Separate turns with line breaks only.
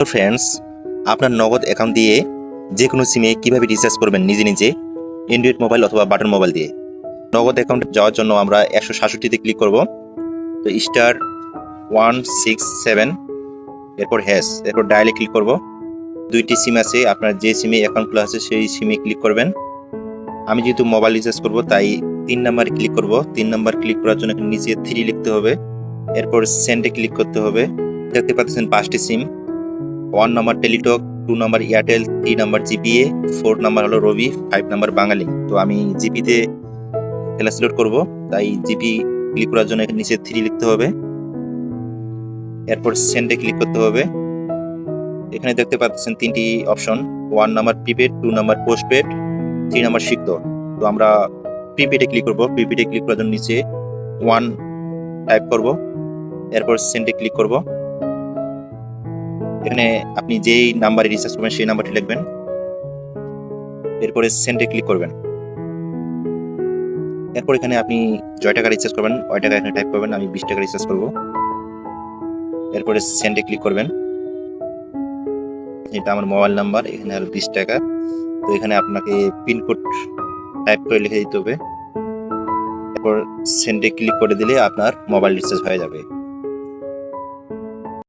তো ফ্রেন্ডস, আপনার নগদ অ্যাকাউন্ট দিয়ে যে কোনো সিমে কিভাবে রিচার্জ করবেন নিজে নিজে, অ্যান্ড্রয়েড মোবাইল অথবা বাটন মোবাইল দিয়ে। নগদ অ্যাকাউন্টে যাওয়ার জন্য আমরা 167-তে ক্লিক করব। তো স্টার 167, এরপর হ্যাশ, এরপর ডায়ালে ক্লিক করব। দুইটি সিম আছে, আপনার যে সিমে অ্যাকাউন্ট খোলা আছে সেই সিমে ক্লিক করবেন। আমি যেহেতু মোবাইল রিচার্জ করব তাই 3 নাম্বারে ক্লিক করব। 3 নাম্বার ক্লিক করার জন্য এখানে নিচে 3 লিখতে হবে, এরপর সেন্ডে ক্লিক করতে হবে। দেখতে পাচ্ছেন 5টি সিম। 1 number Teletalk, 2 number Airtel, 3 number GPA, 4 number হলো রবি, 5 নাম্বার বাঙালি। তো আমি জিপিতে খেলা সিলেক্ট করব, তাই জিপি ক্লিক করার জন্য এখানে নিচে 3 লিখতে হবে, এরপর সেন্ডে ক্লিক করতে হবে। এখানে দেখতে পাচ্ছেন 3টি option, 1 number prepaid, 2 number postpaid, 3 number সিক্ত। তো আমরা প্রিপেডে ক্লিক করব। প্রিপেডে ক্লিক করার জন্য নিচে 1 টাইপ করব, এরপর সেন্ডে ক্লিক করব। এখানে আপনি যেই নাম্বারে রিচার্জ করবেন সেই নাম্বারটি লিখবেন, এরপরে সেন্ডে ক্লিক করবেন। এরপর এখানে আপনি জয় টাকা রিচার্জ করবেন ওই টাকা এখানে টাইপ করবেন। আমি 20 টাকা রিচার্জ করব, এরপরে সেন্ডে ক্লিক করবেন। এটা আমার মোবাইল নাম্বার, এখানে আর 20 টাকা। তো এখানে আপনাকে পিনকোড টাইপ করে লিখে দিতে হবে, এরপর সেন্ডে ক্লিক করে দিলে আপনার মোবাইল রিচার্জ হয়ে যাবে।